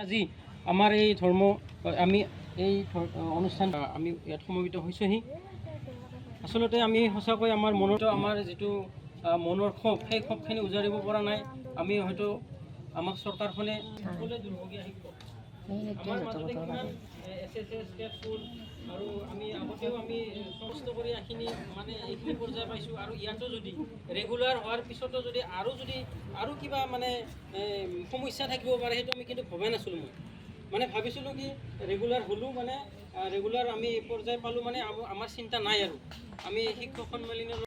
আজি আমাৰ এই ধৰ্ম আমি এই অনুষ্ঠান আমি ইয়াত সমবেত হৈছোহি। আচলতে আমি সঁচাকৈ আমাৰ মনত আমাৰ যিটো মনৰ ক্ষোভ সেই ক্ষোভখিনি উজাৰিব পৰা নাই। আমি হয়তো আমাক চৰকাৰখনে সকলোৱে দুৰ্ভগীয়া শিক্ষক আমাৰ মাজতে কিমান SSS স্কুল আৰু আমি আগতেও আমি কষ্ট কৰি এইখিনি পৰ্যায় পাইছোঁ আৰু ইয়াতো যদি ৰেগুলাৰ হোৱাৰ পিছতো যদি আৰু কিবা সমস্যা থাকিব পাৰে সেইটো আমি কিন্তু ভবা নাছিলোঁ। মই ভাবিছিলোঁ কি ৰেগুলাৰ হ'লোঁ ৰেগুলাৰ আমি পৰ্যায় পালোঁ আমাৰ চিন্তা নাই আৰু আমি শিক্ষক সন্মিলনৰ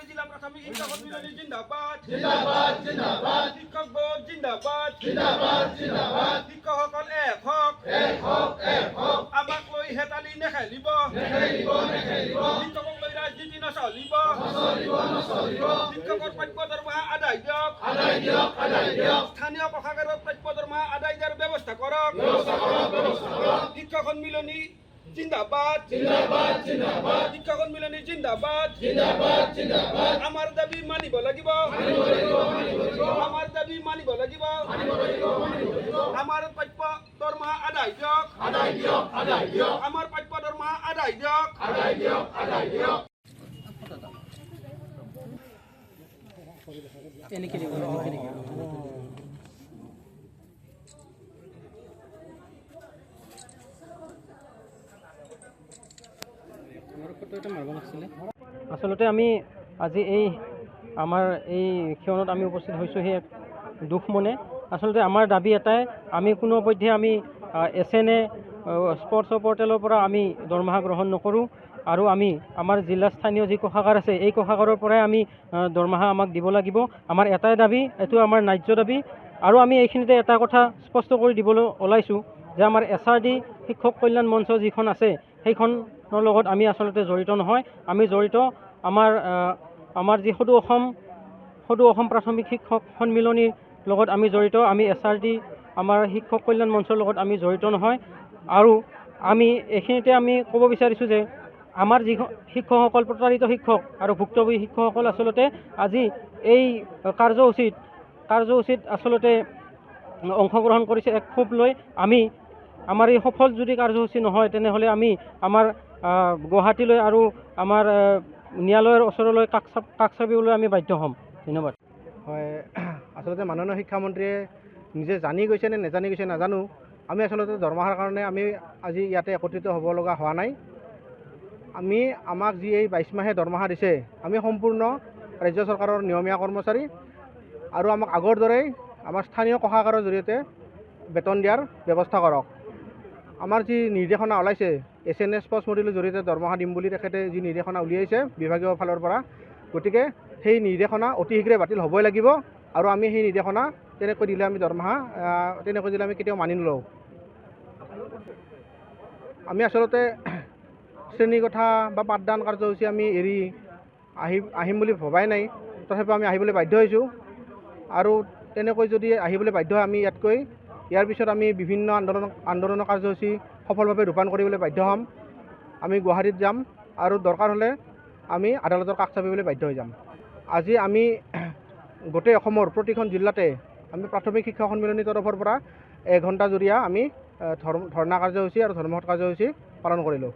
জিলা প্ৰাথমিক শিক্ষক সন্মিলনী জিন্দাবাদ জিন্দাবাদ জিন্দাবাদ শিক্ষক বোৰ্ড জিন্দাবাদ জিন্দাবাদ জিন্দাবাদ শিক্ষকসকল এক হওক আমাক লৈ হেতালি নেখেলিব শিক্ষকক লৈ ৰাজনীতি নচলিব শিক্ষকৰ প্ৰাপ্য দৰমহা আদায় দিয়ক স্থানীয় প্ৰশাসনৰ প্ৰাপ্য দৰমহা আদায় দিয়াৰ ব্যৱস্থা কৰক শিক্ষক সন্মিলনী জিন্দাবাদ জিন্দাবাদ জিন্দাবাদ শিক্ষক সন্মিলনী জিন্দাবাদ জিন্দাবাদ জিন্দাবাদ আমাৰ দাবী মানিব লাগিব আমাৰ দাবী মানিব লাগিব আমাৰ প্ৰাপ্য দৰমহা আদায় দিয়ক আমাৰ প্ৰাপ্য দৰমহা আদায় দিয়ক এনেকৈ আচলতে আমি আজি আমাৰ এই ক্ষণত আমি উপস্থিত হৈছোঁ সেই দুখ মনে। আচলতে আমাৰ দাবী এটাই, আমি কোনো পধ্যে আমি SNA স্পৰ্টছৰ পৰ্টেলৰ পৰা আমি দৰমহা গ্ৰহণ নকৰোঁ আৰু আমি আমাৰ জিলা স্থানীয় যি কোষাগাৰ আছে এই কোষাগাৰৰ পৰাই আমি দৰমহা আমাক দিব লাগিব। আমাৰ এটাই দাবী, এইটো আমাৰ ন্যায্য দাবী। আৰু আমি এইখিনিতে এটা কথা স্পষ্ট কৰি দিবলৈ ওলাইছোঁ যে আমাৰ SRD শিক্ষক কল্যাণ মঞ্চ যিখন আছে সেইখনৰ লগত আমি আচলতে জড়িত নহয়। আমি জড়িত আমাৰ যি সদৌ অসম প্ৰাথমিক শিক্ষক সন্মিলনীৰ লগত আমি জড়িত। আমি SRD আমাৰ শিক্ষক কল্যাণ মঞ্চৰ লগত আমি জড়িত নহয়। আৰু আমি এইখিনিতে আমি ক'ব বিচাৰিছোঁ যে আমাৰ যি শিক্ষকসকল প্ৰতাৰিত শিক্ষক আৰু ভুক্তভোগী শিক্ষকসকল আচলতে আজি এই কাৰ্যসূচীত আচলতে অংশগ্ৰহণ কৰিছে এক ক্ষোভ লৈ। আমাৰ এই সফল যদি কাৰ্যসূচী নহয় তেনেহ'লে আমি আমাৰ গুৱাহাটীলৈ আৰু আমাৰ ন্যায়ালয়ৰ ওচৰলৈ কাষ চাপিবলৈ আমি বাধ্য হ'ম। ধন্যবাদ। হয়, আচলতে মাননীয় শিক্ষামন্ত্ৰীয়ে নিজে জানি গৈছে নে নেজানি গৈছে নাজানো। আমি আচলতে দৰমহাৰ কাৰণে আমি আজি ইয়াতে একত্ৰিত হ'ব লগা হোৱা নাই। আমাক যি এই 22 মাহে দৰমহা দিছে, আমি সম্পূৰ্ণ ৰাজ্য চৰকাৰৰ নিয়মীয়া কৰ্মচাৰী আৰু আমাক আগৰ দৰেই আমাৰ স্থানীয় কোষাগাৰৰ জৰিয়তে বেতন দিয়াৰ ব্যৱস্থা কৰক। আমাৰ যি নিৰ্দেশনা ওলাইছে SNA স্পৰ্টছ মডেলৰ জৰিয়তে দৰমহা দিম বুলি তেখেতে যি নিৰ্দেশনা উলিয়াইছে বিভাগীয় ফালৰ পৰা, গতিকে সেই নিৰ্দেশনা অতি শীঘ্ৰে বাতিল হ'বই লাগিব। আৰু আমি সেই নিৰ্দেশনা তেনেকৈ দিলে আমি দৰমহা তেনেকৈ দিলে আমি কেতিয়াও মানি নলওঁ। আমি আচলতে শ্ৰেণীকোঠা বা পাঠদান কাৰ্যসূচী আমি এৰি আহিম বুলি ভবাই নাই, তথাপিও আমি আহিবলৈ বাধ্য হৈছোঁ। আৰু তেনেকৈ যদি আহিবলৈ বাধ্য হয় আমি ইয়াৰ পিছত আমি বিভিন্ন আন্দোলনৰ কাৰ্যসূচী সফলভাৱে ৰূপায়ণ কৰিবলৈ বাধ্য হ'ম। আমি গুৱাহাটীত যাম আৰু দৰকাৰ হ'লে আমি আদালতৰ কাষ চাপিবলৈ বাধ্য হৈ যাম। আজি আমি গোটেই অসমৰ প্ৰতিখন জিলাতে আমি প্ৰাথমিক শিক্ষা সন্মিলনীৰ তৰফৰ পৰা 1 ঘণ্টা জুৰীয়া আমি ধৰ্ণা কাৰ্যসূচী আৰু ধৰ্মঘট কাৰ্যসূচী পালন কৰিলোঁ।